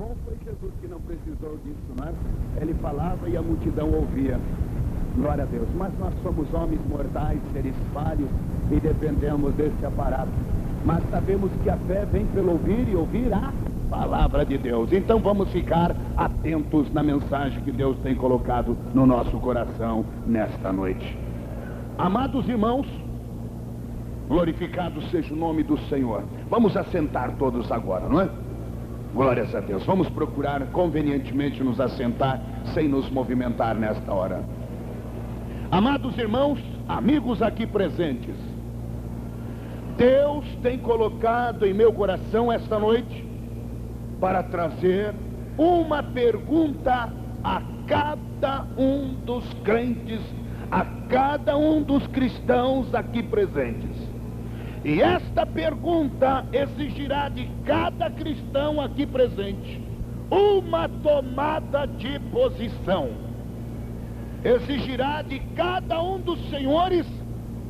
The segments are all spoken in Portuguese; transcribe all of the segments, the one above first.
bom foi Jesus que não precisou disso, não é? Ele falava e a multidão ouvia. Glória a Deus. Mas nós somos homens mortais, seres falhos, e dependemos desse aparato. Mas sabemos que a fé vem pelo ouvir e ouvir a palavra de Deus. Então vamos ficar atentos na mensagem que Deus tem colocado no nosso coração nesta noite. Amados irmãos, glorificado seja o nome do Senhor. Vamos assentar todos agora, não é? Glórias a Deus. Vamos procurar convenientemente nos assentar sem nos movimentar nesta hora. Amados irmãos, amigos aqui presentes, Deus tem colocado em meu coração esta noite para trazer uma pergunta a cada um dos crentes, a cada um dos cristãos aqui presentes. E esta pergunta exigirá de cada cristão aqui presente uma tomada de posição. Exigirá de cada um dos senhores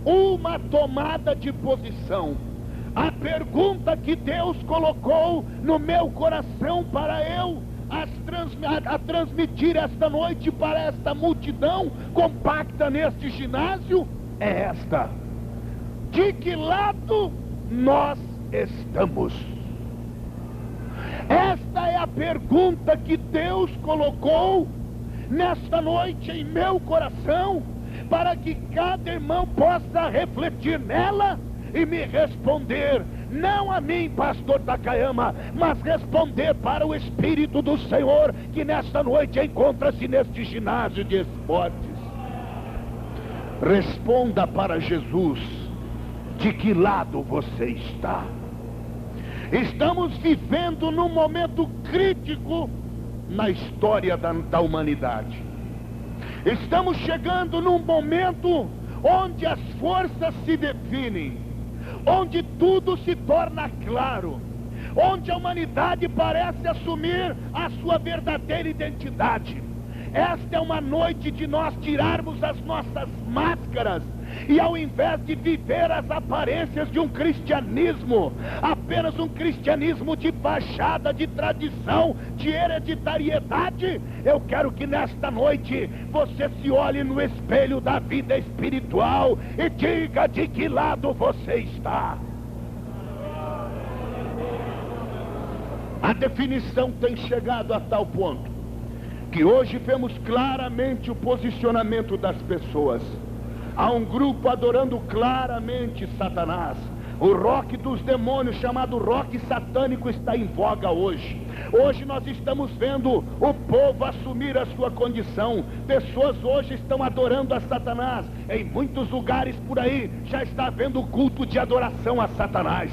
uma tomada de posição. A pergunta que Deus colocou no meu coração para eu a transmitir esta noite para esta multidão compacta neste ginásio é esta: de que lado nós estamos? Esta é a pergunta que Deus colocou nesta noite em meu coração, para que cada irmão possa refletir nela e me responder, não a mim, pastor Takayama, mas responder para o Espírito do Senhor que nesta noite encontra-se neste ginásio de esportes. Responda para Jesus: de que lado você está? Estamos vivendo num momento crítico na história da humanidade. Estamos chegando num momento onde as forças se definem, onde tudo se torna claro, onde a humanidade parece assumir a sua verdadeira identidade. Esta é uma noite de nós tirarmos as nossas máscaras e, ao invés de viver as aparências de um cristianismo, apenas um cristianismo de fachada, de tradição, de hereditariedade, eu quero que nesta noite você se olhe no espelho da vida espiritual e diga de que lado você está. A definição tem chegado a tal ponto que hoje vemos claramente o posicionamento das pessoas. Há um grupo adorando claramente Satanás. O rock dos demônios, chamado rock satânico, está em voga hoje. Hoje nós estamos vendo o povo assumir a sua condição. Pessoas hoje estão adorando a Satanás. Em muitos lugares por aí já está havendo culto de adoração a Satanás.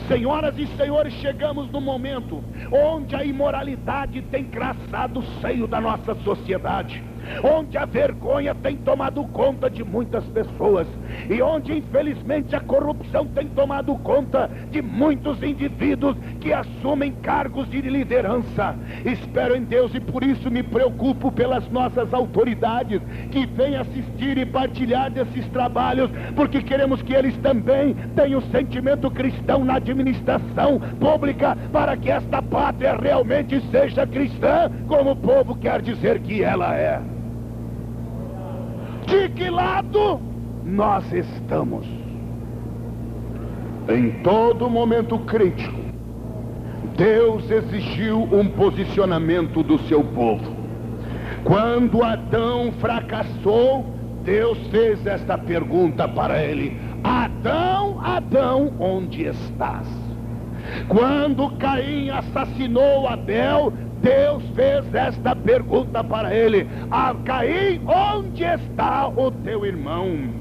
Senhoras e senhores, chegamos no momento onde a imoralidade tem crassado o seio da nossa sociedade, onde a vergonha tem tomado conta de muitas pessoas e onde infelizmente a corrupção tem tomado conta de muitos indivíduos que assumem cargos de liderança. Espero em Deus e por isso me preocupo pelas nossas autoridades que vêm assistir e partilhar desses trabalhos, porque queremos que eles também tenham sentimento cristão na administração pública, para que esta pátria realmente seja cristã, como o povo quer dizer que ela é. De que lado nós estamos? Em todo momento crítico, Deus exigiu um posicionamento do seu povo. Quando Adão fracassou, Deus fez esta pergunta para ele: Adão, Adão, onde estás? Quando Caim assassinou Abel, Deus fez esta pergunta para ele: Caim, onde está o teu irmão?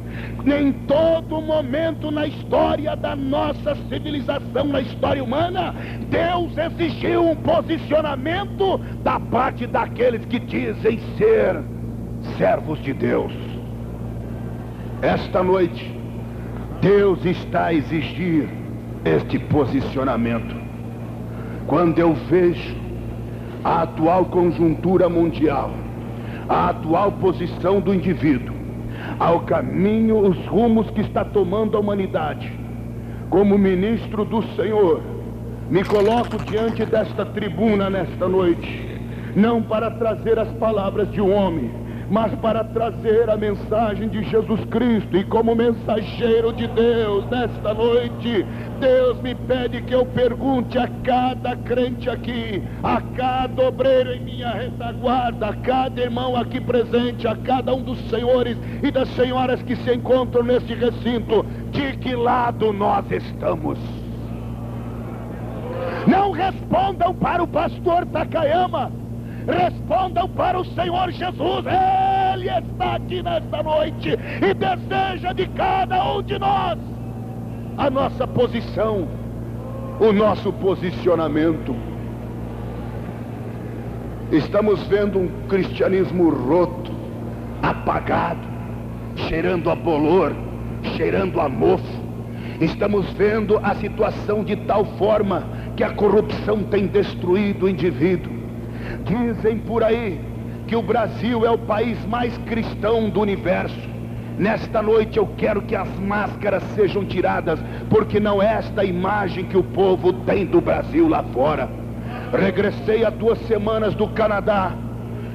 Em todo momento na história da nossa civilização, na história humana, Deus exigiu um posicionamento da parte daqueles que dizem ser servos de Deus. Esta noite, Deus está a exigir este posicionamento. Quando eu vejo a atual conjuntura mundial, a atual posição do indivíduo, ao caminho, os rumos que está tomando a humanidade, como ministro do Senhor, Me coloco diante desta tribuna nesta noite, não para trazer as palavras de um homem, mas para trazer a mensagem de Jesus Cristo. E como mensageiro de Deus, nesta noite, Deus me pede que eu pergunte a cada crente aqui, a cada obreiro em minha retaguarda, a cada irmão aqui presente, a cada um dos senhores e das senhoras que se encontram neste recinto, de que lado nós estamos? Não respondam para o pastor Takayama, respondam para o Senhor Jesus. Ele está aqui nesta noite e deseja de cada um de nós a nossa posição, o nosso posicionamento. Estamos vendo um cristianismo roto, apagado, cheirando a bolor, cheirando a mofo. Estamos vendo a situação de tal forma que a corrupção tem destruído o indivíduo. Dizem por aí que o Brasil é o país mais cristão do universo. Nesta noite eu quero que as máscaras sejam tiradas, porque não é esta imagem que o povo tem do Brasil lá fora. Regressei há 2 semanas do Canadá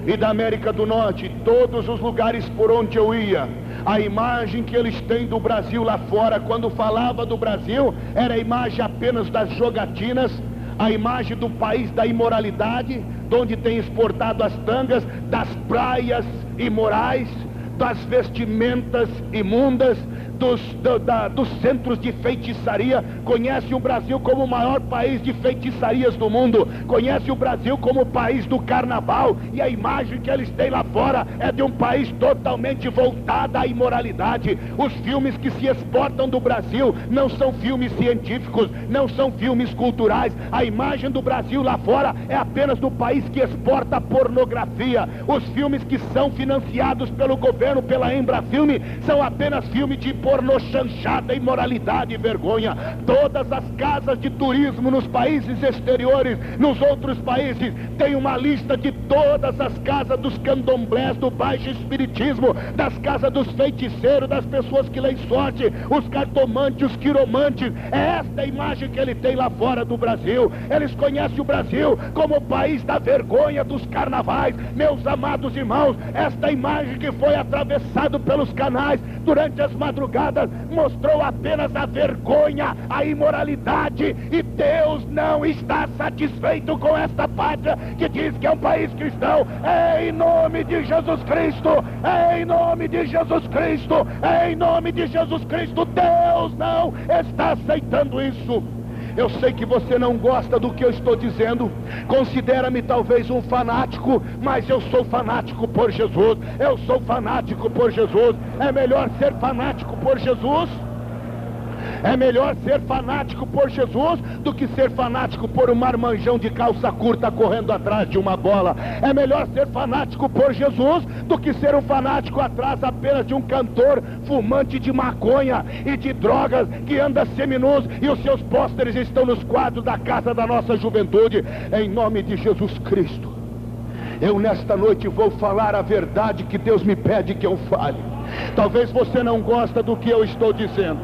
e da América do Norte, todos os lugares por onde eu ia, a imagem que eles têm do Brasil lá fora, quando falava do Brasil, era a imagem apenas das jogatinas, a imagem do país da imoralidade, de onde tem exportado as tangas, das praias imorais, das vestimentas imundas, dos centros de feitiçaria. Conhece o Brasil como o maior país de feitiçarias do mundo, conhece o Brasil como o país do carnaval, e a imagem que eles têm lá fora é de um país totalmente voltado à imoralidade. Os filmes que se exportam do Brasil não são filmes científicos, não são filmes culturais. A imagem do Brasil lá fora é apenas do país que exporta pornografia. Os filmes que são financiados pelo governo, pela Embrafilme, são apenas filmes de pornô chanchada, imoralidade e vergonha. Todas as casas de turismo nos países exteriores, nos outros países, tem uma lista de todas as casas dos candomblés, do baixo espiritismo, das casas dos feiticeiros, das pessoas que leem sorte, os cartomantes, os quiromantes. É esta a imagem que ele tem lá fora do Brasil. Eles conhecem o Brasil como o país da vergonha, dos carnavais. Meus amados irmãos, esta imagem que foi atravessado pelos canais durante as madrugadas mostrou apenas a vergonha, a imoralidade, e Deus não está satisfeito com esta pátria que diz que é um país cristão. É em nome de Jesus Cristo, é em nome de Jesus Cristo, é em nome de Jesus Cristo. Deus não está aceitando isso. Eu sei que você não gosta do que eu estou dizendo, considera-me talvez um fanático, mas eu sou fanático por Jesus. Eu sou fanático por Jesus. É melhor ser fanático por Jesus? É melhor ser fanático por Jesus do que ser fanático por um marmanjão de calça curta correndo atrás de uma bola. É melhor ser fanático por Jesus do que ser um fanático atrás apenas de um cantor fumante de maconha e de drogas, que anda seminus e os seus pôsteres estão nos quadros da casa da nossa juventude. Em nome de Jesus Cristo, eu nesta noite vou falar a verdade que Deus me pede que eu fale. Talvez você não goste do que eu estou dizendo,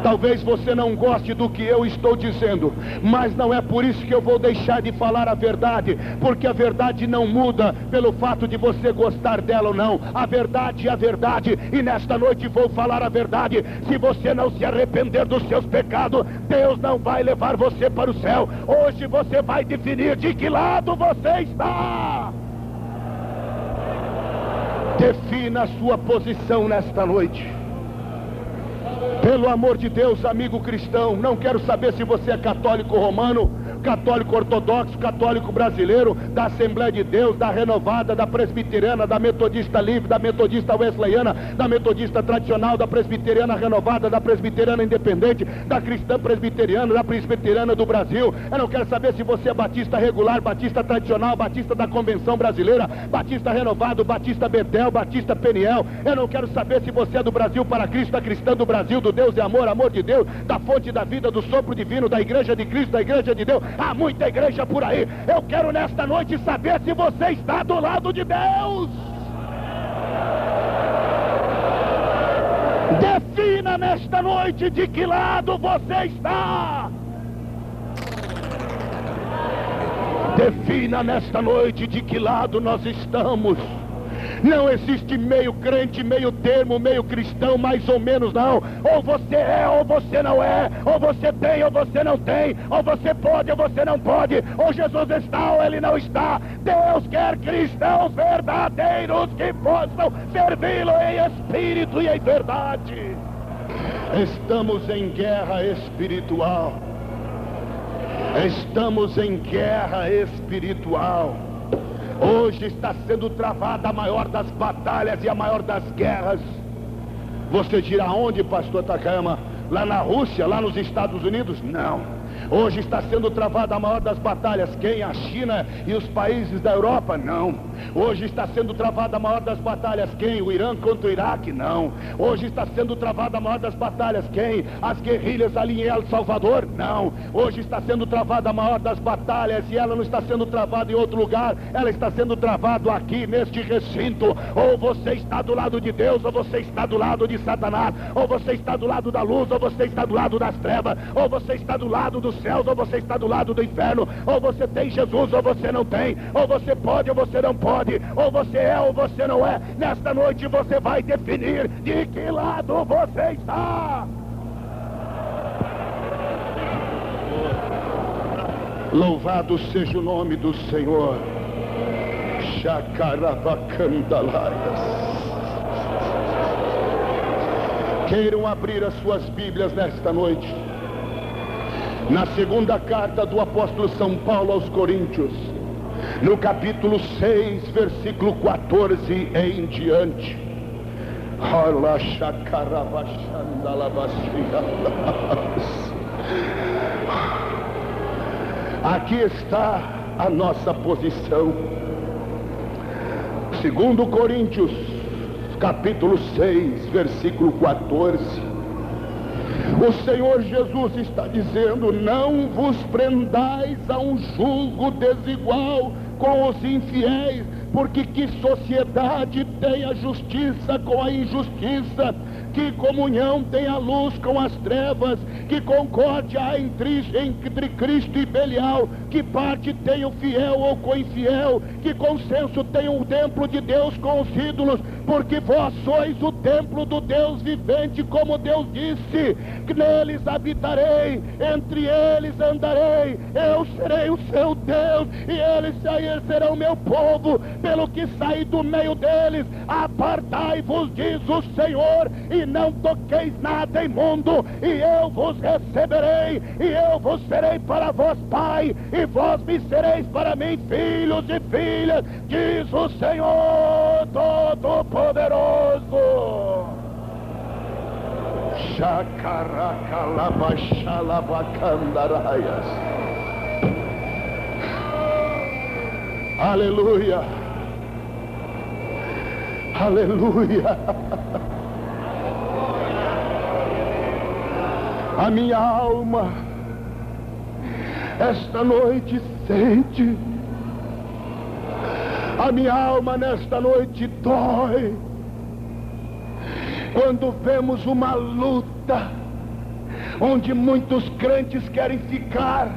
talvez você não goste do que eu estou dizendo, mas não é por isso que eu vou deixar de falar a verdade, porque a verdade não muda pelo fato de você gostar dela ou não. A verdade é a verdade, e nesta noite vou falar a verdade. Se você não se arrepender dos seus pecados, Deus não vai levar você para o céu. Hoje você vai definir de que lado você está. Defina a sua posição nesta noite. Pelo amor de Deus, amigo cristão, não quero saber se você é católico romano, católico ortodoxo, católico brasileiro, da Assembleia de Deus, da Renovada, da Presbiteriana, da Metodista Livre, da Metodista Wesleyana, da Metodista Tradicional, da Presbiteriana Renovada, da Presbiteriana Independente, da Cristã Presbiteriana, da Presbiteriana do Brasil. Eu não quero saber se você é batista regular, batista tradicional, batista da Convenção Brasileira, batista renovado, batista Betel, batista Peniel. Eu não quero saber se você é do Brasil para Cristo, da Cristã do Brasil, do Deus de amor, amor de Deus, da fonte da vida, do sopro divino, da Igreja de Cristo, da Igreja de Deus. Há muita igreja por aí. Eu quero nesta noite saber se você está do lado de Deus. Defina nesta noite de que lado você está. Defina nesta noite de que lado nós estamos. Não existe meio crente, meio termo, meio cristão, mais ou menos, não. Ou você é, ou você não é. Ou você tem, ou você não tem. Ou você pode, ou você não pode. Ou Jesus está, ou Ele não está. Deus quer cristãos verdadeiros que possam servi-lo em espírito e em verdade. Estamos em guerra espiritual. Estamos em guerra espiritual. Hoje está sendo travada a maior das batalhas e a maior das guerras. Você dirá onde, pastor Takayama? Lá na Rússia, lá nos Estados Unidos? Não. Hoje está sendo travada a maior das batalhas. Quem? A China e os países da Europa? Não. Hoje está sendo travada a maior das batalhas. Quem? O Irã contra o Iraque? Não. Hoje está sendo travada a maior das batalhas. Quem? As guerrilhas ali em El Salvador? Não. Hoje está sendo travada a maior das batalhas, e ela não está sendo travada em outro lugar. Ela está sendo travada aqui neste recinto. Ou você está do lado de Deus, ou você está do lado de Satanás. Ou você está do lado da luz, ou você está do lado das trevas. Ou você está do lado dos céus, ou você está do lado do inferno. Ou você tem Jesus, ou você não tem. Ou você pode, ou você não pode. Ou você é, ou você não é. Nesta noite você vai definir de que lado você está. Louvado seja o nome do Senhor. Chacaravacandalaias. Queiram abrir as suas Bíblias nesta noite na segunda carta do apóstolo São Paulo aos Coríntios, no capítulo 6, versículo 14 em diante. Aqui está a nossa posição. Segundo Coríntios, capítulo 6, versículo 14. O Senhor Jesus está dizendo: não vos prendais a um julgo desigual com os infiéis, porque que sociedade tem a justiça com a injustiça? Que comunhão tem a luz com as trevas? Que concórdia há entre Cristo e Belial? Que parte tem o fiel ou com o infiel? Que consenso tem o templo de Deus com os ídolos? Porque vós sois o templo do Deus vivente, como Deus disse: que neles habitarei, entre eles andarei, eu serei o seu Deus, e eles serão meu povo. Pelo que saí do meio deles, apartai-vos, diz o Senhor, e não toqueis nada imundo, e eu vos receberei, e eu vos serei para vós pai, e vós me sereis para mim filhos e filhas, diz o Senhor Todo-Poderoso. Chacaracalabachalabacandaraia. Aleluia. Aleluia. A minha alma esta noite sente, a minha alma nesta noite dói, quando vemos uma luta, onde muitos crentes querem ficar,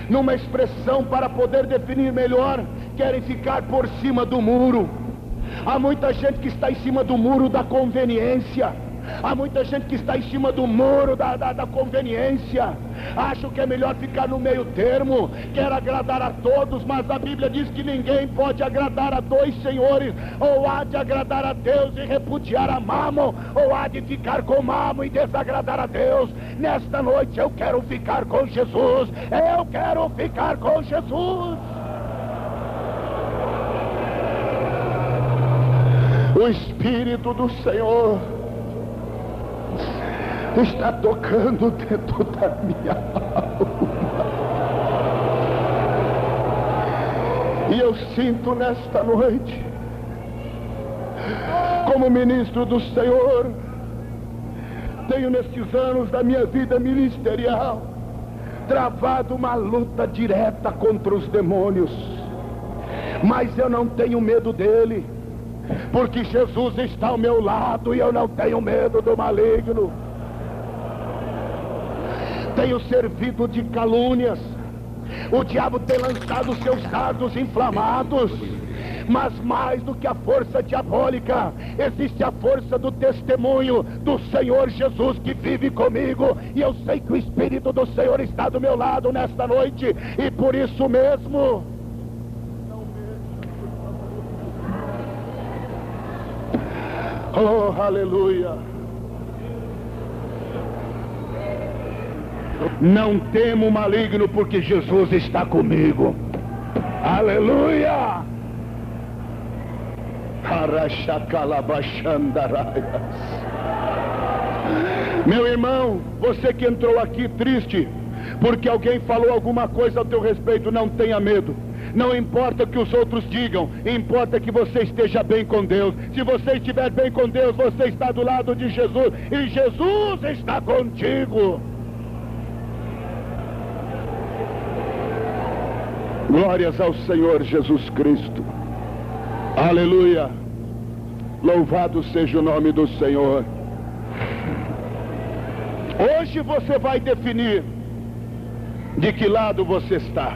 numa expressão para poder definir melhor, querem ficar por cima do muro. Há muita gente que está em cima do muro da conveniência. Há muita gente que está em cima do muro da conveniência. Acho que é melhor ficar no meio termo. Quer agradar a todos, mas a Bíblia diz que ninguém pode agradar a dois senhores. Ou há de agradar a Deus e repudiar a Mamon, ou há de ficar com Mamon e desagradar a Deus. Nesta noite eu quero ficar com Jesus. Eu quero ficar com Jesus. O Espírito do Senhor está tocando dentro da minha alma, e eu sinto nesta noite, como ministro do Senhor, tenho nesses anos da minha vida ministerial travado uma luta direta contra os demônios, mas eu não tenho medo dele, porque Jesus está ao meu lado, e eu não tenho medo do maligno. Tenho servido de calúnias, O diabo tem lançado seus dardos inflamados. Mas mais do que a força diabólica, existe a força do testemunho do Senhor Jesus que vive comigo. E eu sei que o Espírito do Senhor está do meu lado nesta noite. E por isso mesmo, oh, aleluia, não temo o maligno, porque Jesus está comigo. Aleluia. Meu irmão, você que entrou aqui triste porque alguém falou alguma coisa ao teu respeito, não tenha medo. Não importa o que os outros digam, importa que você esteja bem com Deus. Se você estiver bem com Deus, você está do lado de Jesus, e Jesus está contigo. Glórias ao Senhor Jesus Cristo. Aleluia. Louvado seja o nome do Senhor. Hoje você vai definir de que lado você está.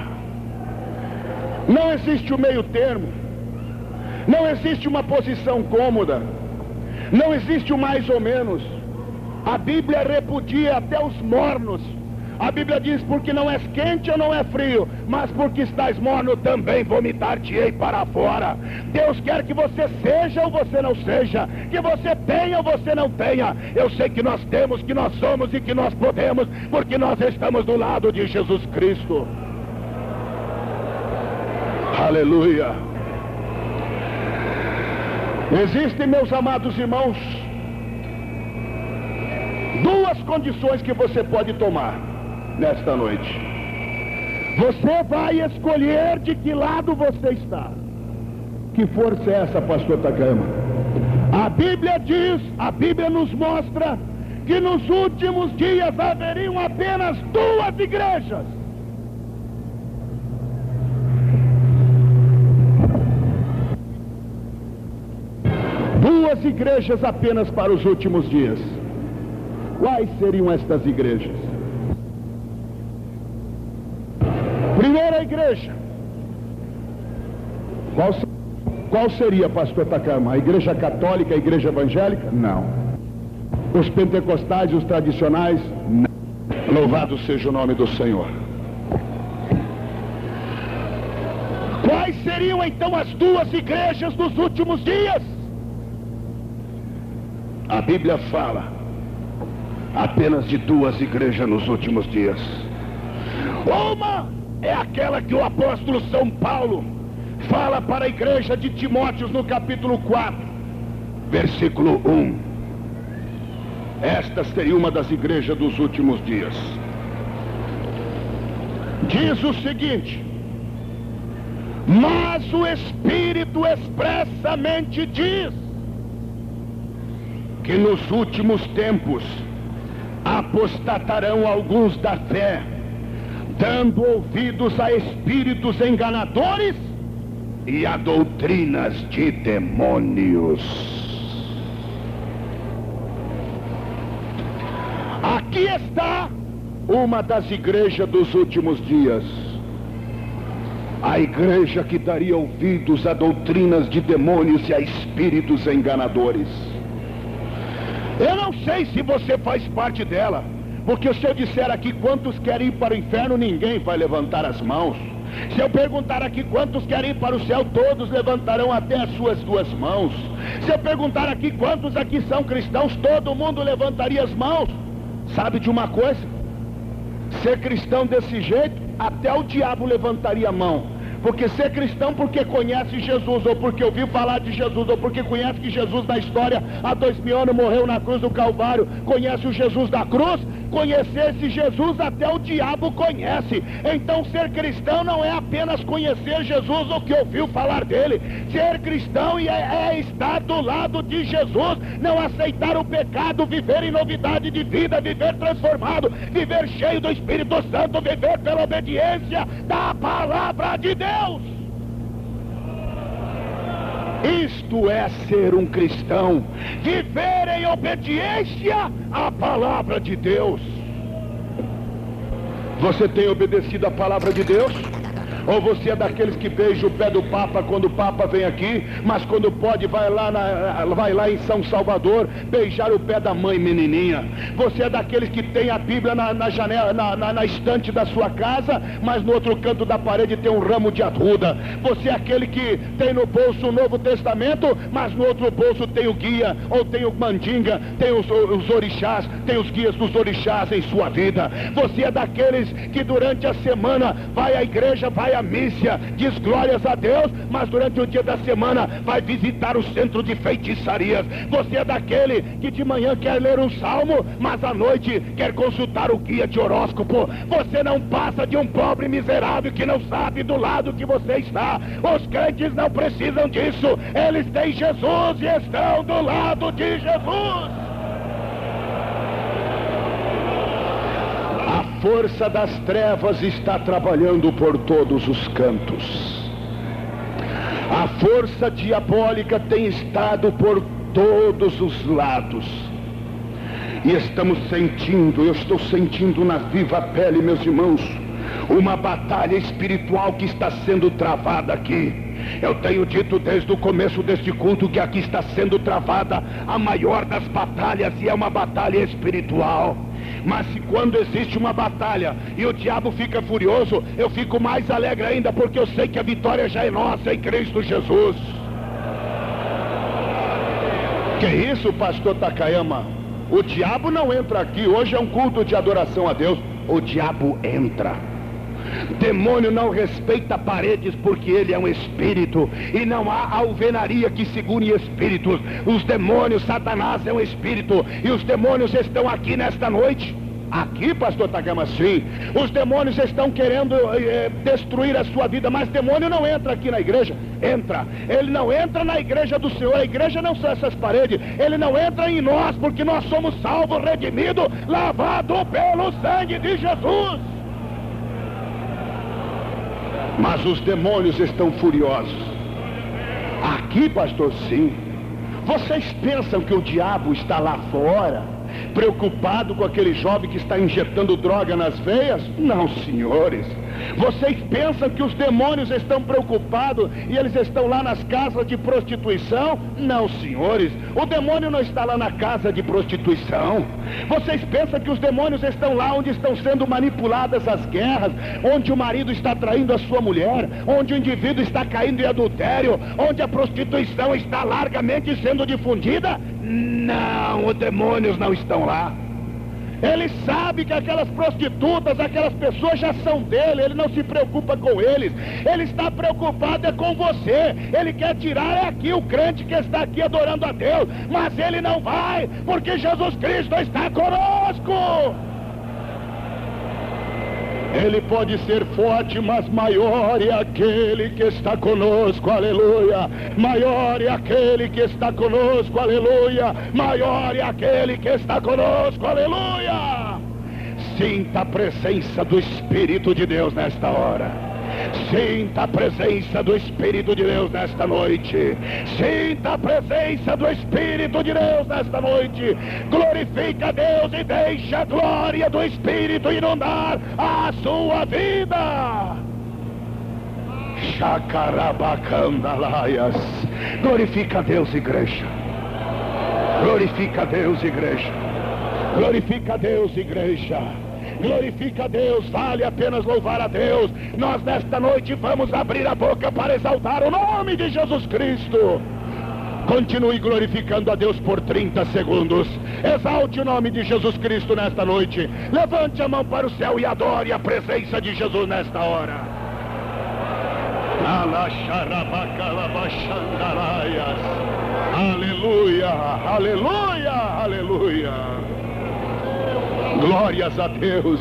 Não existe o meio termo. Não existe uma posição cômoda. Não existe o mais ou menos. A Bíblia repudia até os mornos. A Bíblia diz: porque não és quente ou não é frio, mas porque estás morno, também vomitar-te-ei para fora. Deus quer que você seja ou você não seja, que você tenha ou você não tenha. Eu sei que nós temos, que nós somos e que nós podemos, porque nós estamos do lado de Jesus Cristo. Aleluia. Existem, meus amados irmãos, duas condições que você pode tomar nesta noite. Você vai escolher de que lado você está. Que força é essa, pastor Takayama? A Bíblia diz, a Bíblia nos mostra que nos últimos dias haveriam apenas duas igrejas. Duas igrejas apenas para os últimos dias. Quais seriam estas igrejas? Primeira igreja. Qual seria, pastor Takayama? A igreja católica, a igreja evangélica? Não. Os pentecostais, os tradicionais? Não. Louvado seja o nome do Senhor. Quais seriam então as duas igrejas dos últimos dias? A Bíblia fala apenas de duas igrejas nos últimos dias. Uma é aquela que o apóstolo São Paulo fala para a igreja de Timóteo no capítulo 4, versículo 1. Esta seria uma das igrejas dos últimos dias. Diz o seguinte: mas o Espírito expressamente diz que nos últimos tempos apostatarão alguns da fé, dando ouvidos a espíritos enganadores e a doutrinas de demônios. Aqui está uma das igrejas dos últimos dias. A igreja que daria ouvidos a doutrinas de demônios e a espíritos enganadores. Eu não sei se você faz parte dela, porque se eu disser aqui quantos querem ir para o inferno, ninguém vai levantar as mãos. Se eu perguntar aqui quantos querem ir para o céu, todos levantarão até as suas duas mãos. Se eu perguntar aqui quantos aqui são cristãos, todo mundo levantaria as mãos. Sabe de uma coisa? Ser cristão desse jeito, até o diabo levantaria a mão. Porque ser cristão porque conhece Jesus, ou porque ouviu falar de Jesus, ou porque conhece que Jesus na história há 2000 anos morreu na cruz do Calvário, conhece o Jesus da cruz, conhecer esse Jesus até o diabo conhece. Então ser cristão não é apenas conhecer Jesus ou que ouviu falar dele. Ser cristão é estar do lado de Jesus, não aceitar o pecado, viver em novidade de vida, viver transformado, viver cheio do Espírito Santo, viver pela obediência da palavra de Deus. Isto é ser um cristão, viver em obediência à palavra de Deus. Você tem obedecido a palavra de Deus? Ou você é daqueles que beija o pé do Papa quando o Papa vem aqui, mas quando pode vai lá em São Salvador beijar o pé da mãe menininha? Você é daqueles que tem a Bíblia na janela, na estante da sua casa, mas no outro canto da parede tem um ramo de arruda? Você é aquele que tem no bolso o Novo Testamento, mas no outro bolso tem o guia, ou tem o mandinga, tem os orixás, tem os guias dos orixás em sua vida? Você é daqueles que durante a semana vai à igreja, vai à missa, diz glórias a Deus, mas durante o dia da semana vai visitar o centro de feitiçarias? Você é daquele que de manhã quer ler um salmo, mas à noite quer consultar o guia de horóscopo? Você não passa de um pobre miserável que não sabe do lado que você está. Os crentes não precisam disso, eles têm Jesus e estão do lado de Jesus. A força das trevas está trabalhando por todos os cantos. A força diabólica tem estado por todos os lados. E estamos sentindo, eu estou sentindo na viva pele, meus irmãos, uma batalha espiritual que está sendo travada aqui. Eu tenho dito desde o começo deste culto que aqui está sendo travada a maior das batalhas, e é uma batalha espiritual. Mas se quando existe uma batalha e o diabo fica furioso, eu fico mais alegre ainda, porque eu sei que a vitória já é nossa em Cristo Jesus. Que isso, pastor Takayama? O diabo não entra aqui. Hoje é um culto de adoração a Deus. O diabo entra. Demônio não respeita paredes, porque ele é um espírito, e não há alvenaria que segure espíritos. Os demônios, Satanás é um espírito, e os demônios estão aqui nesta noite. Aqui, pastor Takayama, sim. Os demônios estão querendo destruir a sua vida, mas demônio não entra aqui na igreja. Entra. Ele não entra na igreja do Senhor. A igreja não são essas paredes. Ele não entra em nós, porque nós somos salvos, redimidos, lavados pelo sangue de Jesus. Mas os demônios estão furiosos. Aqui, pastor, sim. Vocês pensam que o diabo está lá fora, preocupado com aquele jovem que está injetando droga nas veias? Não, senhores. Vocês pensam que os demônios estão preocupados e eles estão lá nas casas de prostituição? Não, senhores. O demônio não está lá na casa de prostituição. Vocês pensam que os demônios estão lá onde estão sendo manipuladas as guerras, onde o marido está traindo a sua mulher, onde o indivíduo está caindo em adultério, onde a prostituição está largamente sendo difundida? Não, os demônios não estão lá. Ele sabe que aquelas prostitutas, aquelas pessoas já são dele. Ele não se preocupa com eles. Ele está preocupado é com você. Ele quer tirar aqui o crente que está aqui adorando a Deus, mas ele não vai, porque Jesus Cristo está conosco. Ele pode ser forte, mas maior é aquele que está conosco, aleluia. Maior é aquele que está conosco, aleluia. Maior é aquele que está conosco, aleluia. Sinta a presença do Espírito de Deus nesta hora. Sinta a presença do Espírito de Deus nesta noite. Sinta a presença do Espírito de Deus nesta noite. Glorifica a Deus e deixa a glória do Espírito inundar a sua vida. Chacarabacandalaias. Glorifica a Deus, igreja. Glorifica a Deus, igreja. Glorifica a Deus, igreja. Glorifica a Deus, vale apenas louvar a Deus. Nós nesta noite vamos abrir a boca para exaltar o nome de Jesus Cristo. Continue glorificando a Deus por 30 segundos. Exalte o nome de Jesus Cristo nesta noite. Levante a mão para o céu e adore a presença de Jesus nesta hora. Aleluia, aleluia, aleluia. Glórias a Deus.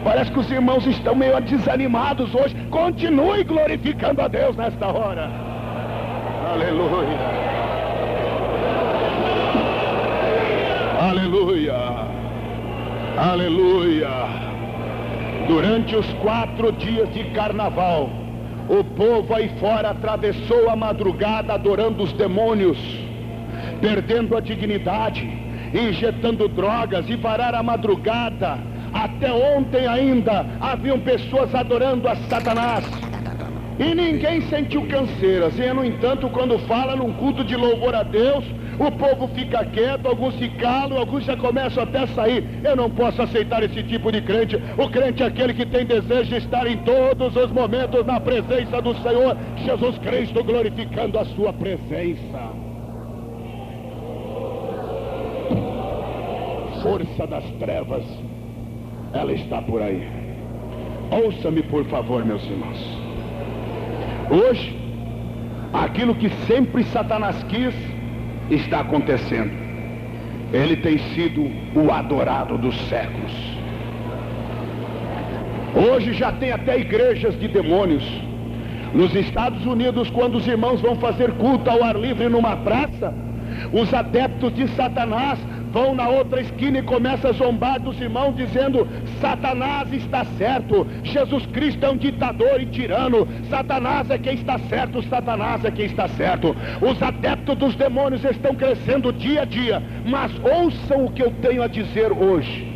Parece que os irmãos estão meio desanimados hoje. Continue glorificando a Deus nesta hora. Aleluia. Aleluia. Aleluia. Durante os 4 dias de carnaval, o povo aí fora atravessou a madrugada adorando os demônios, perdendo a dignidade, injetando drogas, e varar a madrugada Até ontem ainda haviam pessoas adorando a Satanás. E ninguém sentiu canseiras. E, no entanto, quando fala num culto de louvor a Deus, o povo fica quieto, alguns se calam, alguns já começam até a sair. Eu não posso aceitar esse tipo de crente. O crente é aquele que tem desejo de estar em todos os momentos na presença do Senhor Jesus Cristo, glorificando a sua presença. Força das trevas, ela está por aí. Ouça-me, por favor, meus irmãos. Hoje, aquilo que sempre Satanás quis, está acontecendo. Ele tem sido o adorado dos séculos. Hoje já tem até igrejas de demônios. Nos Estados Unidos, quando os irmãos vão fazer culto ao ar livre numa praça, os adeptos de Satanás vão na outra esquina e começam a zombar dos irmãos, dizendo: Satanás está certo, Jesus Cristo é um ditador e tirano, Satanás é quem está certo, Satanás é quem está certo. Os adeptos dos demônios estão crescendo dia a dia. Mas ouçam o que eu tenho a dizer hoje.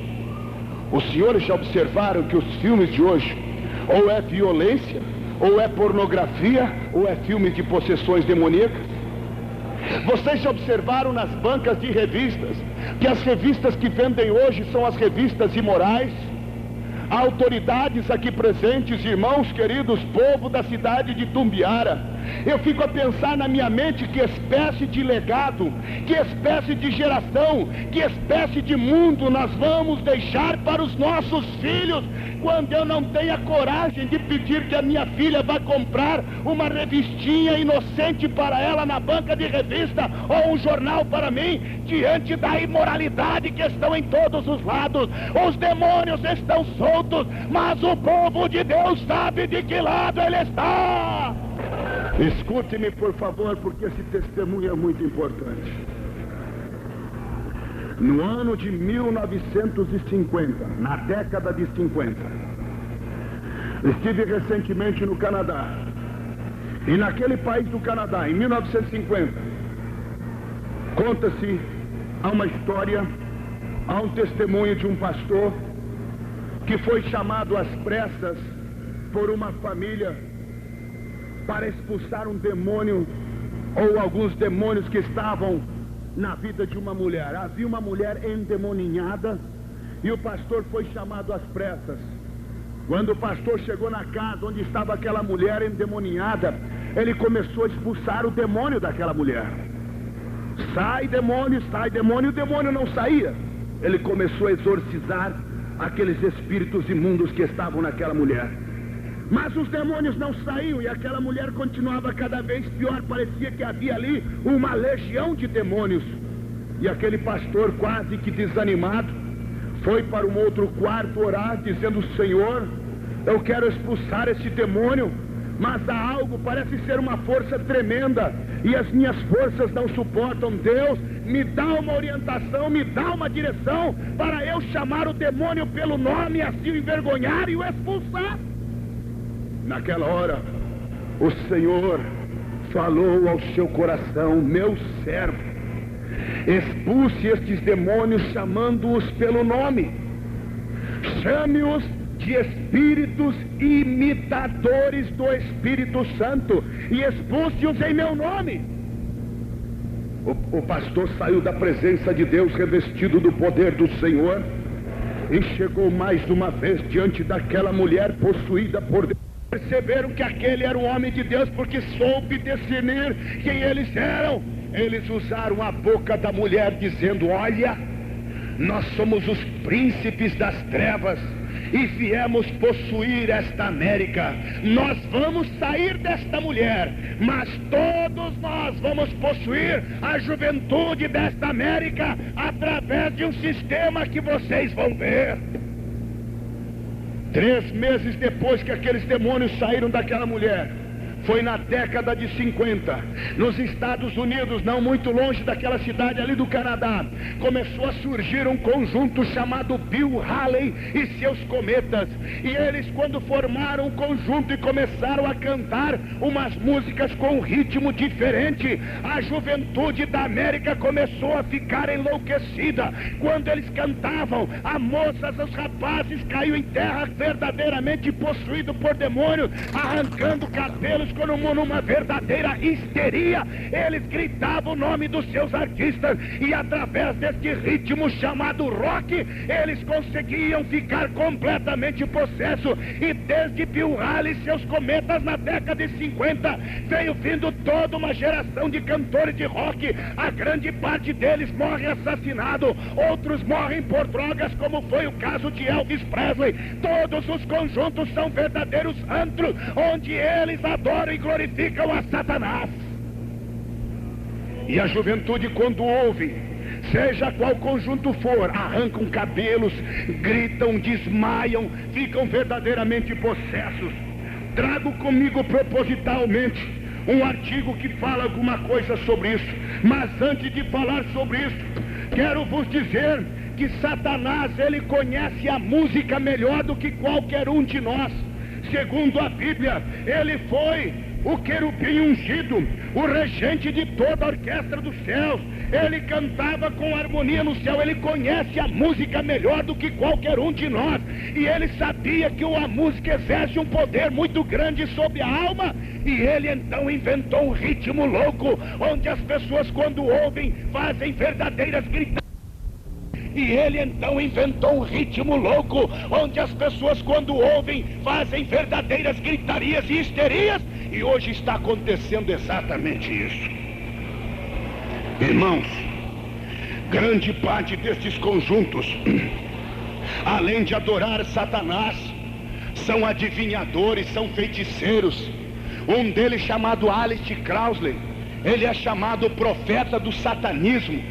Os senhores já observaram que os filmes de hoje ou é violência, ou é pornografia, ou é filme de possessões demoníacas? Vocês já observaram nas bancas de revistas que as revistas que vendem hoje são as revistas imorais? Autoridades aqui presentes, irmãos queridos, povo da cidade de Tumbiara, eu fico a pensar na minha mente que espécie de legado, que espécie de geração, que espécie de mundo nós vamos deixar para os nossos filhos, quando eu não tenho a coragem de pedir que a minha filha vá comprar uma revistinha inocente para ela na banca de revista, ou um jornal para mim, diante da imoralidade que estão em todos os lados. Os demônios estão soltos, mas o povo de Deus sabe de que lado ele está. Escute-me, por favor, porque esse testemunho é muito importante. No ano de 1950, na década de 50, estive recentemente no Canadá. E naquele país do Canadá, em 1950, conta-se há uma história, há um testemunho de um pastor que foi chamado às pressas por uma família para expulsar um demônio, ou alguns demônios que estavam na vida de uma mulher. Havia uma mulher endemoninhada e o pastor foi chamado às pressas. Quando o pastor chegou na casa onde estava aquela mulher endemoninhada, ele começou a expulsar o demônio daquela mulher. Sai demônio, o demônio não saía. Ele começou a exorcizar aqueles espíritos imundos que estavam naquela mulher. Mas os demônios não saíam e aquela mulher continuava cada vez pior. Parecia que havia ali uma legião de demônios. E aquele pastor, quase que desanimado, foi para um outro quarto orar, dizendo: Senhor, eu quero expulsar esse demônio, mas há algo, parece ser uma força tremenda, e as minhas forças não suportam. Deus, me dá uma orientação, me dá uma direção, para eu chamar o demônio pelo nome, assim o envergonhar e o expulsar. Naquela hora, o Senhor falou ao seu coração: meu servo, expulse estes demônios chamando-os pelo nome. Chame-os de espíritos imitadores do Espírito Santo e expulse-os em meu nome. O pastor saiu da presença de Deus revestido do poder do Senhor e chegou mais uma vez diante daquela mulher possuída por Deus. Perceberam que aquele era um homem de Deus, porque soube discernir quem eles eram. Eles usaram a boca da mulher dizendo: olha, nós somos os príncipes das trevas e viemos possuir esta América. Nós vamos sair desta mulher, mas todos nós vamos possuir a juventude desta América através de um sistema que vocês vão ver. 3 meses depois que aqueles demônios saíram daquela mulher, foi na década de 50, nos Estados Unidos, não muito longe daquela cidade ali do Canadá, começou a surgir um conjunto chamado Bill Haley e seus Cometas. E eles, quando formaram um conjunto e começaram a cantar umas músicas com um ritmo diferente, a juventude da América começou a ficar enlouquecida. Quando eles cantavam, as moças, os rapazes caíam em terra verdadeiramente possuído por demônio, arrancando cabelos como numa verdadeira histeria. Eles gritavam o nome dos seus artistas e através deste ritmo chamado rock, eles conseguiam ficar completamente possessos. E desde Bill Haley e seus Cometas na década de 50, veio vindo toda uma geração de cantores de rock. A grande parte deles morre assassinado, outros morrem por drogas, como foi o caso de Elvis Presley. Todos os conjuntos são verdadeiros antros, onde eles adoram e glorificam a Satanás. E a juventude, quando ouve, seja qual conjunto for, arrancam cabelos, gritam, desmaiam, ficam verdadeiramente possessos. Trago comigo propositalmente um artigo que fala alguma coisa sobre isso. Mas antes de falar sobre isso, quero vos dizer que Satanás, ele conhece a música melhor do que qualquer um de nós. Segundo a Bíblia, ele foi o querubim ungido, o regente de toda a orquestra dos céus. Ele cantava com harmonia no céu. Ele conhece a música melhor do que qualquer um de nós. E ele sabia que a música exerce um poder muito grande sobre a alma. E ele então inventou um ritmo louco, onde as pessoas, quando ouvem, fazem verdadeiras gritadas. E ele então inventou um ritmo louco, onde as pessoas, quando ouvem, fazem verdadeiras gritarias e histerias. E hoje está acontecendo exatamente isso. Irmãos, grande parte destes conjuntos, além de adorar Satanás, são adivinhadores, são feiticeiros. Um deles, chamado Aleister Crowley, ele é chamado profeta do satanismo.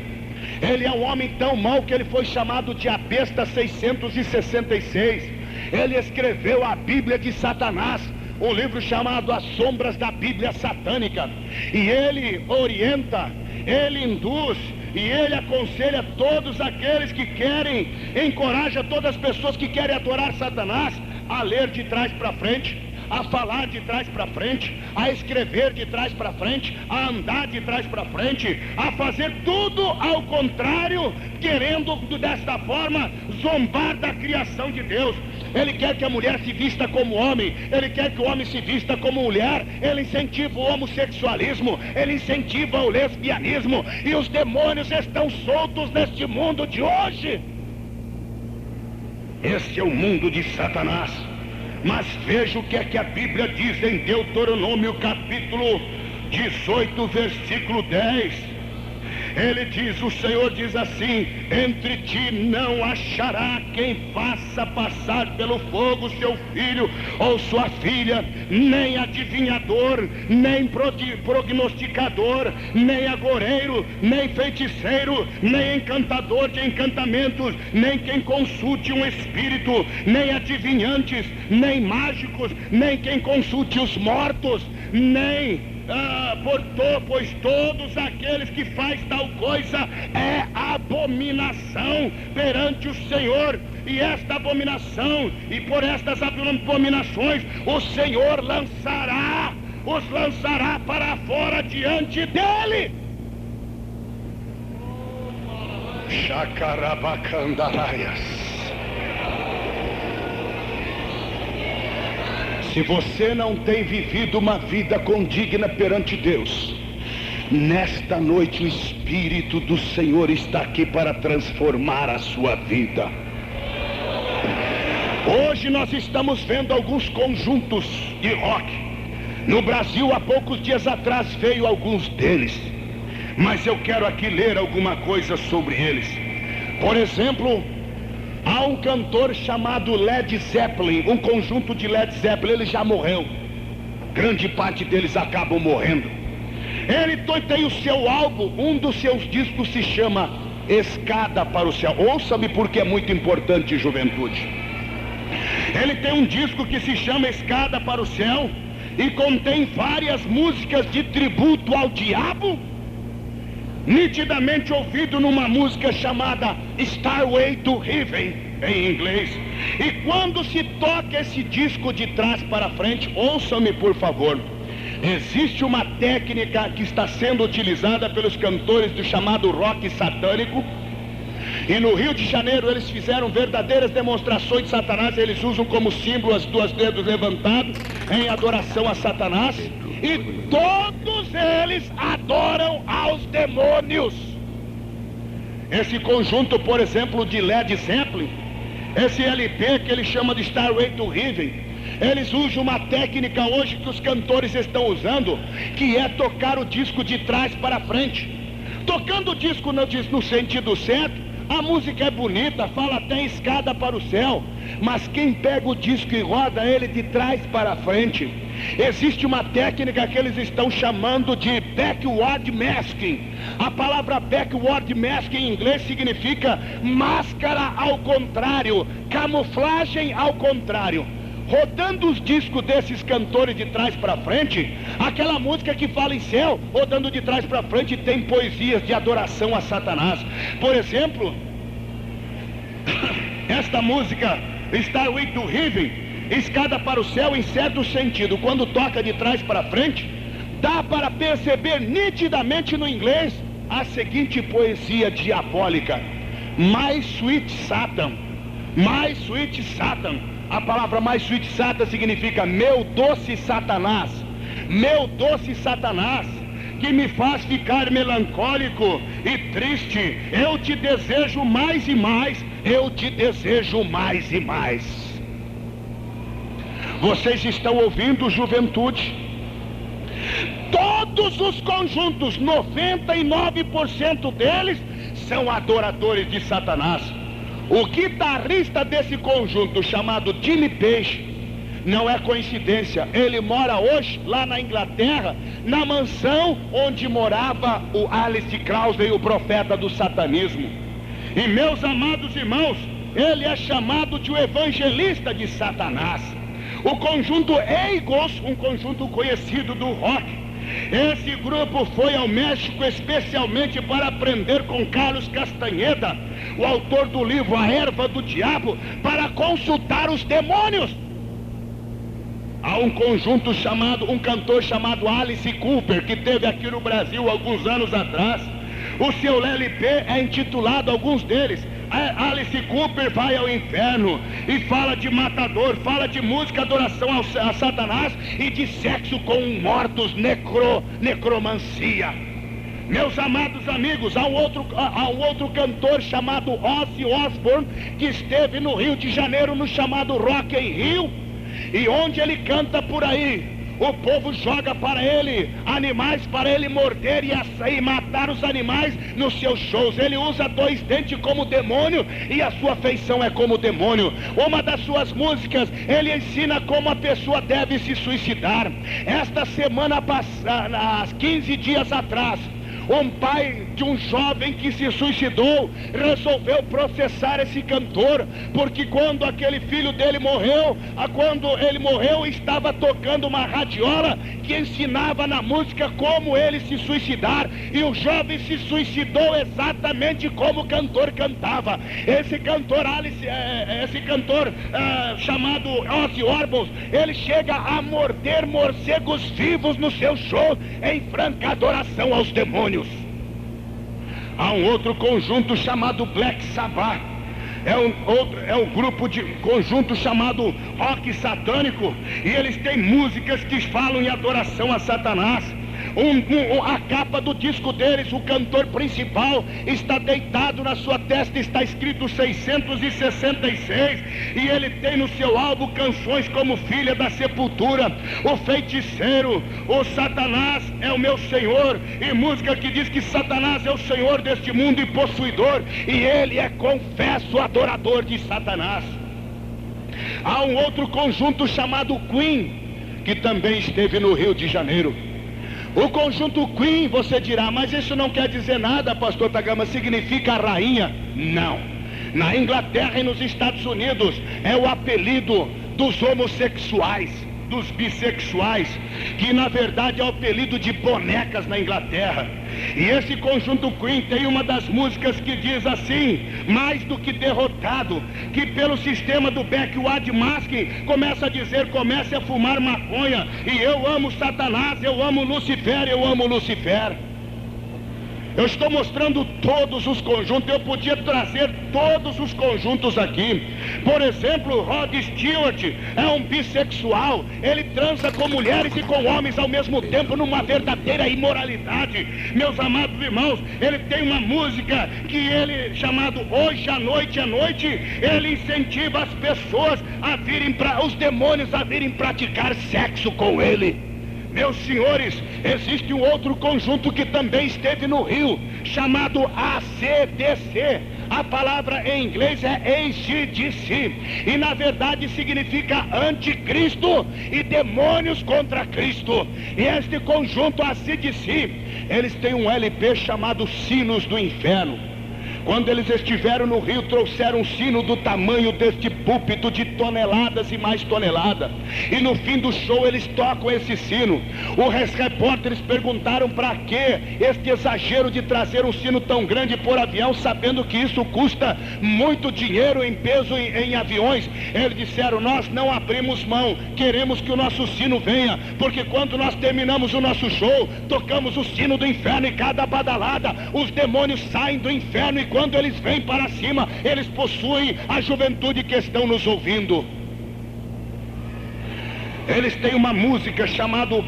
Ele é um homem tão mau que ele foi chamado de a besta 666. Ele escreveu a Bíblia de Satanás, um livro chamado As Sombras da Bíblia Satânica. E ele orienta, ele induz e ele aconselha todos aqueles que querem, encoraja todas as pessoas que querem adorar Satanás a ler de trás para frente, a falar de trás para frente, a escrever de trás para frente, a andar de trás para frente, a fazer tudo ao contrário, querendo desta forma zombar da criação de Deus. Ele quer que a mulher se vista como homem, ele quer que o homem se vista como mulher, ele incentiva o homossexualismo, ele incentiva o lesbianismo, e os demônios estão soltos neste mundo de hoje. Este é o mundo de Satanás. Mas veja o que é que a Bíblia diz em Deuteronômio capítulo 18, versículo 10. Ele diz, o Senhor diz assim: entre ti não achará quem faça passar pelo fogo seu filho ou sua filha, nem adivinhador, nem prognosticador, nem agoreiro, nem feiticeiro, nem encantador de encantamentos, nem quem consulte um espírito, nem adivinhantes, nem mágicos, nem quem consulte os mortos, nem... pois todos aqueles que faz tal coisa é abominação perante o Senhor. E esta abominação, e por estas abominações o Senhor os lançará para fora diante dele. Chacarabacandalaias. Se você não tem vivido uma vida condigna perante Deus, nesta noite o Espírito do Senhor está aqui para transformar a sua vida. Hoje nós estamos vendo alguns conjuntos de rock. No Brasil, há poucos dias atrás, veio alguns deles. Mas eu quero aqui ler alguma coisa sobre eles. Por exemplo, há um cantor chamado Led Zeppelin, um conjunto de Led Zeppelin. Ele já morreu. Grande parte deles acabam morrendo. Ele tem o seu álbum, um dos seus discos se chama Escada para o Céu. Ouça-me porque é muito importante, juventude. Ele tem um disco que se chama Escada para o Céu e contém várias músicas de tributo ao diabo, nitidamente ouvido numa música chamada Starway to Heaven. em inglês. E quando se toca esse disco de trás para frente, ouçam-me por favor, existe uma técnica que está sendo utilizada pelos cantores do chamado rock satânico. E no Rio de Janeiro eles fizeram verdadeiras demonstrações de Satanás. Eles usam como símbolo as duas dedos levantados em adoração a Satanás. E todos eles adoram aos demônios. Esse conjunto, por exemplo, de Led Zeppelin, esse LP que ele chama de Stairway to Heaven, eles usam uma técnica hoje que os cantores estão usando, que é tocar o disco de trás para frente. Tocando o disco no sentido certo, a música é bonita, fala até escada para o céu, mas quem pega o disco e roda ele de trás para frente, existe uma técnica que eles estão chamando de backward masking. A palavra backward masking em inglês significa máscara ao contrário, camuflagem ao contrário. Rodando os discos desses cantores de trás para frente, aquela música que fala em céu, rodando de trás para frente, tem poesias de adoração a Satanás. Por exemplo, esta música Stairway to Heaven, escada para o céu, em certo sentido, quando toca de trás para frente, dá para perceber nitidamente no inglês a seguinte poesia diabólica: My Sweet Satan, My Sweet Satan. A palavra My Sweet Satan significa meu doce Satanás, meu doce Satanás, que me faz ficar melancólico e triste. Eu te desejo mais e mais, eu te desejo mais e mais. Vocês estão ouvindo, juventude? Todos os conjuntos, 99% deles, são adoradores de Satanás. O guitarrista desse conjunto, chamado Jimmy Page, não é coincidência, ele mora hoje lá na Inglaterra, na mansão onde morava o Aleister Crowley, o profeta do satanismo. E meus amados irmãos, ele é chamado de o evangelista de Satanás. O conjunto Eagles, um conjunto conhecido do rock, esse grupo foi ao México especialmente para aprender com Carlos Castaneda, o autor do livro A Erva do Diabo, para consultar os demônios. Há um conjunto chamado, um cantor chamado Alice Cooper, que teve aqui no Brasil alguns anos atrás. O seu LP é intitulado, alguns deles, Alice Cooper vai ao inferno, e fala de matador, fala de música, adoração a Satanás e de sexo com mortos, necromancia. Meus amados amigos, há um outro cantor chamado Ozzy Osbourne, que esteve no Rio de Janeiro no chamado Rock in Rio, e onde ele canta por aí, o povo joga para ele animais para ele morder e matar os animais nos seus shows. Ele usa 2 dentes como demônio e a sua feição é como demônio. Uma das suas músicas, ele ensina como a pessoa deve se suicidar. Esta semana passada, há 15 dias atrás, um pai de um jovem que se suicidou resolveu processar esse cantor, porque quando aquele filho dele morreu, estava tocando uma radiola que ensinava na música como ele se suicidar, e o jovem se suicidou exatamente como o cantor cantava. Esse cantor chamado Ozzy Osbourne, ele chega a morder morcegos vivos no seu show em franca adoração aos demônios. Há um outro conjunto chamado Black Sabbath, é um grupo de conjunto chamado rock satânico, e eles têm músicas que falam em adoração a Satanás. A capa do disco deles, o cantor principal está deitado, na sua testa está escrito 666, e ele tem no seu álbum canções como Filha da Sepultura, O Feiticeiro, O Satanás é o meu Senhor, e música que diz que Satanás é o Senhor deste mundo e possuidor, e ele é, confesso, adorador de Satanás. Há um outro conjunto chamado Queen, que também esteve no Rio de Janeiro. O conjunto Queen, você dirá, mas isso não quer dizer nada, pastor Tagama, significa rainha? Não. Na Inglaterra e nos Estados Unidos é o apelido dos homossexuais. dos bissexuais, que na verdade é o apelido de bonecas na Inglaterra. E esse conjunto Queen tem uma das músicas que diz assim: mais do que derrotado, que pelo sistema do backward masking começa a dizer: comece a fumar maconha, e eu amo Satanás, eu amo Lucifer, eu amo Lucifer. Eu estou mostrando todos os conjuntos, eu podia trazer todos os conjuntos aqui. Por exemplo, Rod Stewart é um bissexual, ele transa com mulheres e com homens ao mesmo tempo numa verdadeira imoralidade. Meus amados irmãos, ele tem uma música que ele, chamado Hoje à Noite é Noite, ele incentiva as pessoas a virem os demônios a virem praticar sexo com ele. Meus senhores, existe um outro conjunto que também esteve no Rio, chamado AC/DC. A palavra em inglês é AC/DC, e na verdade significa anticristo e demônios contra Cristo. E este conjunto AC/DC, eles têm um LP chamado Sinos do Inferno. Quando eles estiveram no Rio, trouxeram um sino do tamanho deste púlpito, de toneladas e mais toneladas. E no fim do show eles tocam esse sino. Os repórteres perguntaram para que este exagero de trazer um sino tão grande por avião, sabendo que isso custa muito dinheiro em peso em aviões. Eles disseram: nós não abrimos mão, queremos que o nosso sino venha, porque quando nós terminamos o nosso show, tocamos o sino do inferno, e cada badalada, os demônios saem do inferno, e quando eles vêm para cima, eles possuem a juventude que estão nos ouvindo. Eles têm uma música chamada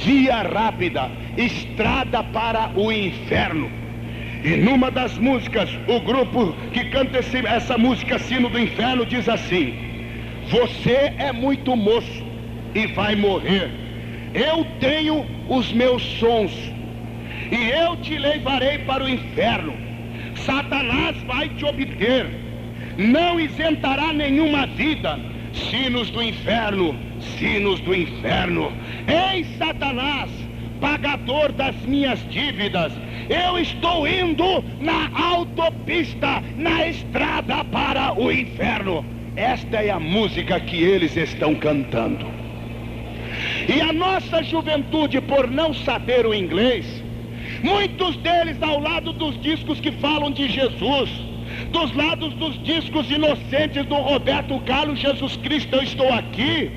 Via Rápida, Estrada para o Inferno. E numa das músicas, o grupo que canta essa música, Sino do Inferno, diz assim: você é muito moço e vai morrer. Eu tenho os meus sons e eu te levarei para o inferno. Satanás vai te obter, não isentará nenhuma vida. Sinos do inferno, sinos do inferno. Ei, Satanás, pagador das minhas dívidas, eu estou indo na autopista, na estrada para o inferno. Esta é a música que eles estão cantando. E a nossa juventude, por não saber o inglês, muitos deles ao lado dos discos que falam de Jesus, dos lados dos discos inocentes do Roberto Carlos, Jesus Cristo, eu estou aqui,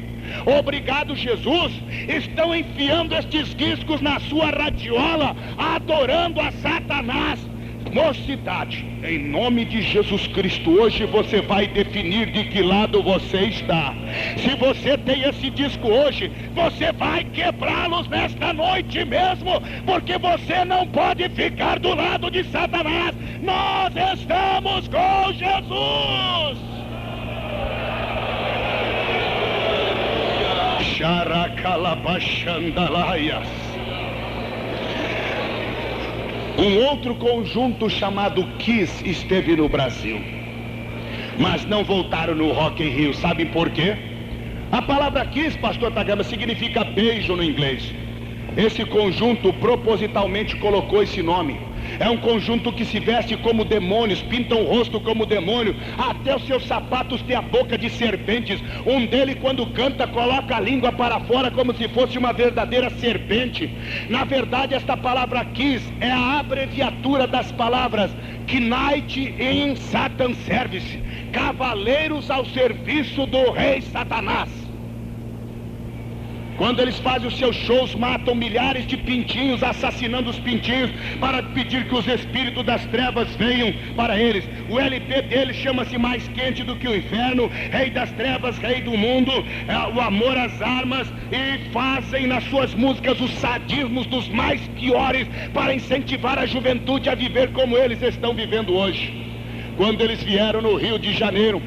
obrigado Jesus, estão enfiando estes discos na sua radiola, adorando a Satanás. Mocidade, em nome de Jesus Cristo, hoje você vai definir de que lado você está. Se você tem esse disco hoje, você vai quebrá-los nesta noite mesmo, porque você não pode ficar do lado de Satanás. Nós estamos com Jesus. Xaracalabachandalaias. Um outro conjunto chamado Kiss esteve no Brasil, mas não voltaram no Rock in Rio. Sabem por quê? A palavra Kiss, pastor Tagama, significa beijo no inglês. Esse conjunto propositalmente colocou esse nome. É um conjunto que se veste como demônios, pintam o rosto como demônio, até os seus sapatos têm a boca de serpentes. Um deles, quando canta, coloca a língua para fora como se fosse uma verdadeira serpente. Na verdade, esta palavra Kiss é a abreviatura das palavras Knight in Satan Service, cavaleiros ao serviço do rei Satanás. Quando eles fazem os seus shows, matam milhares de pintinhos, assassinando os pintinhos, para pedir que os espíritos das trevas venham para eles. O LP deles chama-se Mais Quente do que o Inferno, Rei das Trevas, Rei do Mundo, o amor às armas, e fazem nas suas músicas os sadismos dos mais piores, para incentivar a juventude a viver como eles estão vivendo hoje. Quando eles vieram no Rio de Janeiro,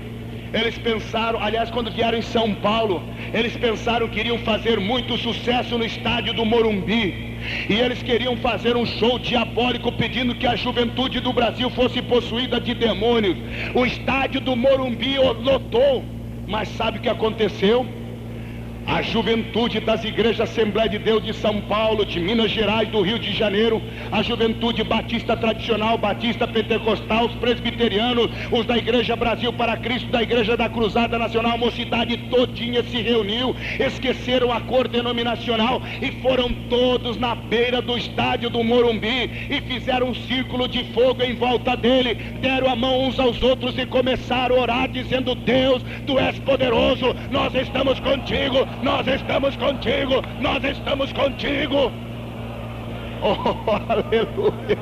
eles pensaram, aliás, quando vieram em São Paulo, eles pensaram que iriam fazer muito sucesso no estádio do Morumbi. E eles queriam fazer um show diabólico, pedindo que a juventude do Brasil fosse possuída de demônios. O estádio do Morumbi lotou. Mas sabe o que aconteceu? A juventude das igrejas Assembleia de Deus de São Paulo, de Minas Gerais, do Rio de Janeiro, a juventude batista tradicional, batista pentecostal, os presbiterianos, os da Igreja Brasil para Cristo, da Igreja da Cruzada Nacional, a mocidade todinha se reuniu, esqueceram a cor denominacional e foram todos na beira do estádio do Morumbi e fizeram um círculo de fogo em volta dele, deram a mão uns aos outros e começaram a orar dizendo: Deus, Tu és poderoso, nós estamos contigo, nós estamos contigo, nós estamos contigo. Oh, aleluia.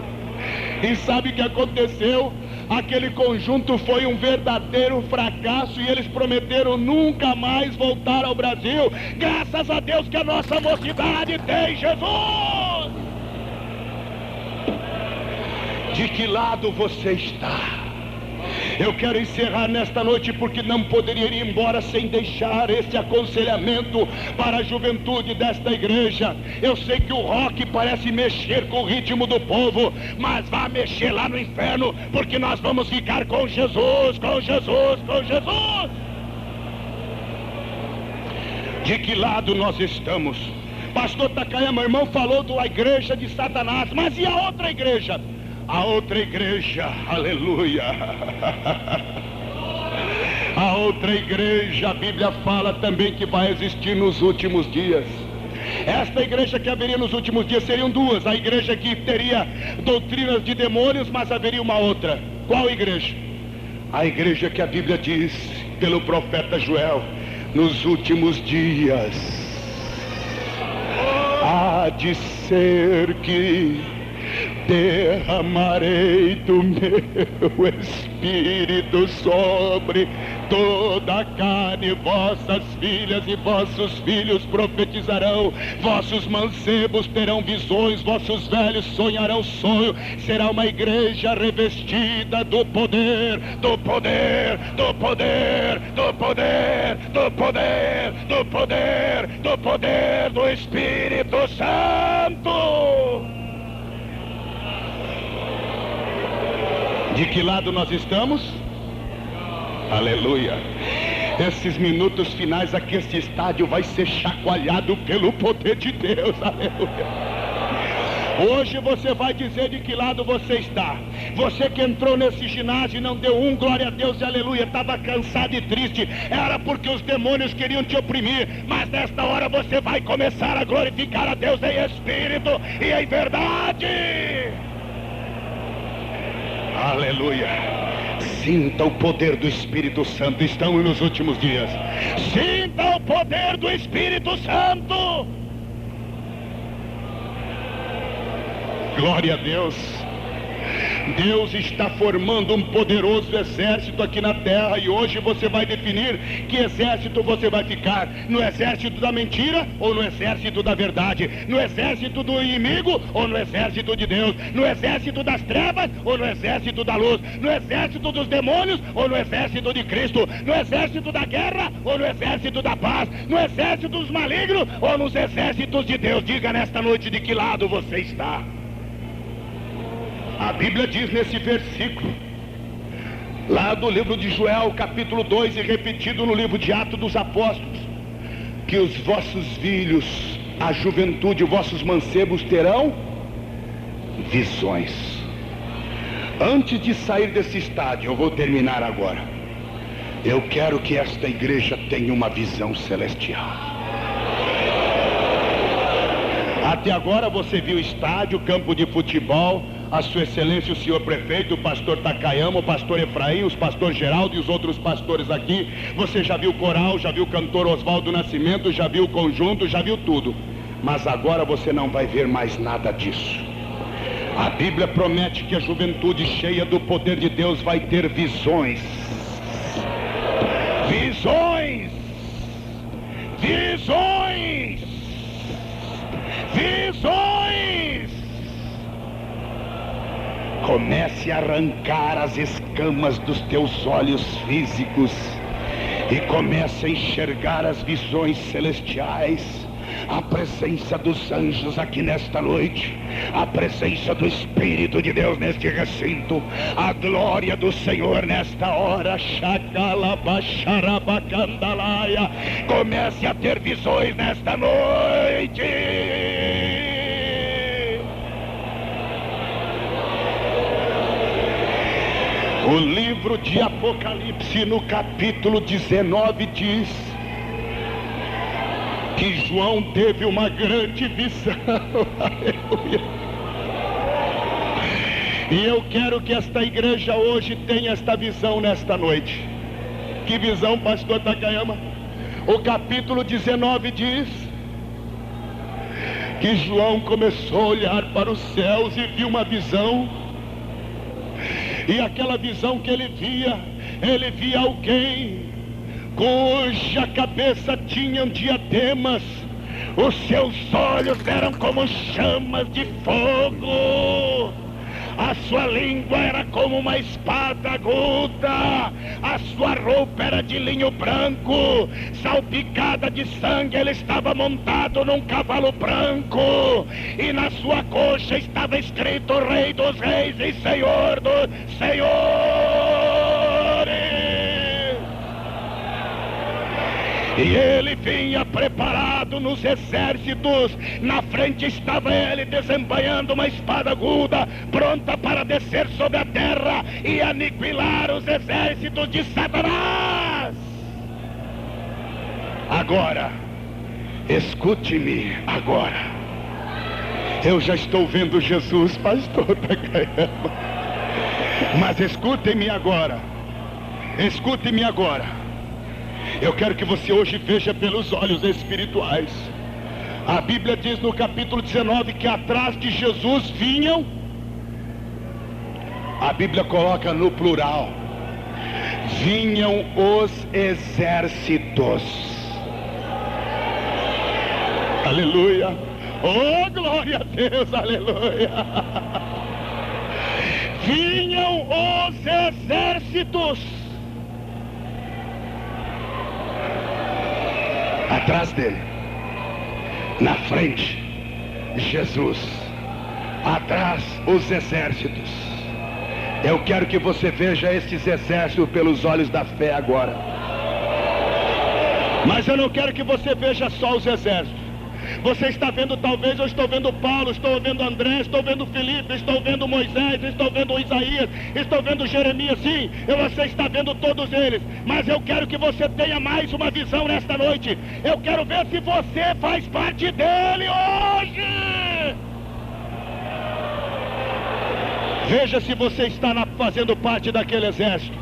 E sabe o que aconteceu? Aquele conjunto foi um verdadeiro fracasso e eles prometeram nunca mais voltar ao Brasil. Graças a Deus que a nossa mocidade tem Jesus. De que lado você está? Eu quero encerrar nesta noite porque não poderia ir embora sem deixar esse aconselhamento para a juventude desta igreja. Eu sei que o rock parece mexer com o ritmo do povo, mas vai mexer lá no inferno, porque nós vamos ficar com Jesus, com Jesus, com Jesus. De que lado nós estamos? Pastor Takayama, irmão, falou da igreja de Satanás, mas e a outra igreja? A outra igreja, aleluia, a outra igreja, a Bíblia fala também que vai existir nos últimos dias. Esta igreja que haveria nos últimos dias seriam duas: a igreja que teria doutrinas de demônios, mas haveria uma outra. Qual igreja? A igreja que a Bíblia diz pelo profeta Joel: nos últimos dias há de ser que derramarei do meu Espírito sobre toda a carne, vossas filhas e vossos filhos profetizarão, vossos mancebos terão visões, vossos velhos sonharão sonho. Será uma igreja revestida do poder, do poder, do poder, do poder, do poder, do poder, do poder do Espírito Santo. De que lado nós estamos? Aleluia. Esses minutos finais aqui, este estádio vai ser chacoalhado pelo poder de Deus. Aleluia. Hoje você vai dizer de que lado você está. Você que entrou nesse ginásio e não deu glória a Deus e aleluia, estava cansado e triste, era porque os demônios queriam te oprimir. Mas nesta hora você vai começar a glorificar a Deus em espírito e em verdade. Aleluia. Sinta o poder do Espírito Santo. Estamos nos últimos dias. Sinta o poder do Espírito Santo. Glória a Deus. Deus está formando um poderoso exército aqui na terra, e hoje você vai definir que exército você vai ficar: no exército da mentira ou no exército da verdade, no exército do inimigo ou no exército de Deus, no exército das trevas ou no exército da luz, no exército dos demônios ou no exército de Cristo, no exército da guerra ou no exército da paz, no exército dos malignos ou nos exércitos de Deus. Diga nesta noite de que lado você está. A Bíblia diz nesse versículo, lá do livro de Joel, capítulo 2, e repetido no livro de Atos dos Apóstolos, que os vossos filhos, a juventude, os vossos mancebos terão visões. Antes de sair desse estádio, eu vou terminar agora. Eu quero que esta igreja tenha uma visão celestial. Até agora você viu estádio, campo de futebol, a sua excelência o senhor prefeito, o pastor Takayama, o pastor Efraim, os pastor Geraldo e os outros pastores aqui. Você já viu coral, já viu o cantor Oswaldo Nascimento, já viu o conjunto, já viu tudo. Mas agora você não vai ver mais nada disso. A Bíblia promete que a juventude cheia do poder de Deus vai ter visões. Visões! Visões! Visões! Comece a arrancar as escamas dos teus olhos físicos e comece a enxergar as visões celestiais. a presença dos anjos aqui nesta noite, a presença do Espírito de Deus neste recinto, a glória do Senhor nesta hora. Shakalabasharabakandalaia. Comece a ter visões nesta noite. O livro de Apocalipse, no capítulo 19, diz que João teve uma grande visão. Aleluia. E eu quero que esta igreja hoje tenha esta visão nesta noite. Que visão, pastor Takayama? O capítulo 19 diz que João começou a olhar para os céus e viu uma visão. E aquela visão que ele via alguém cuja cabeça tinha diademas, os seus olhos eram como chamas de fogo, a sua língua era como uma espada aguda, a sua roupa era de linho branco, salpicada de sangue. Ele estava montado num cavalo branco, e na sua coxa estava escrito Rei dos Reis e Senhor dos Senhores. E ele vinha preparado nos exércitos. Na frente estava ele desembanhando uma espada aguda, pronta para descer sobre a terra e aniquilar os exércitos de Satanás. Agora, escute-me agora. Eu já estou vendo Jesus, pastor Takayama. Mas escutem-me agora. Escute-me agora. Eu quero que você hoje veja pelos olhos espirituais. A Bíblia diz no capítulo 19 que atrás de Jesus vinham, a Bíblia coloca no plural, vinham os exércitos. Aleluia. Oh, glória a Deus, aleluia. Vinham os exércitos. Atrás dele, na frente, Jesus, atrás os exércitos. Eu quero que você veja esses exércitos pelos olhos da fé agora. Mas eu não quero que você veja só os exércitos. Você está vendo, talvez eu estou vendo Paulo, estou vendo André, estou vendo Filipe, estou vendo Moisés, estou vendo Isaías, estou vendo Jeremias. Sim, você está vendo todos eles. Mas eu quero que você tenha mais uma visão nesta noite. Eu quero ver se você faz parte dele hoje. Veja se você está fazendo parte daquele exército.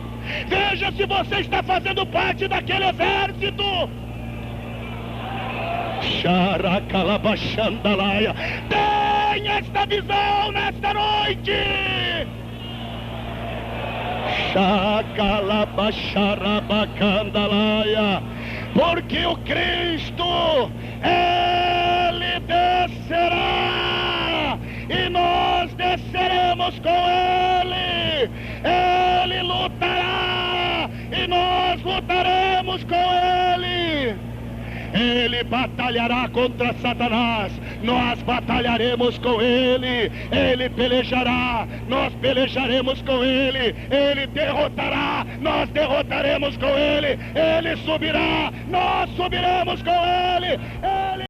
Veja se você está fazendo parte daquele exército. Xarakalabashandalaia. Tenha esta visão nesta noite. Xakalabasharabakandalaia. Porque o Cristo, Ele descerá e nós desceremos com Ele. Ele lutará e nós lutaremos com Ele. Ele batalhará contra Satanás, nós batalharemos com ele. Ele pelejará, nós pelejaremos com ele. Ele derrotará, nós derrotaremos com ele. Ele subirá, nós subiremos com ele.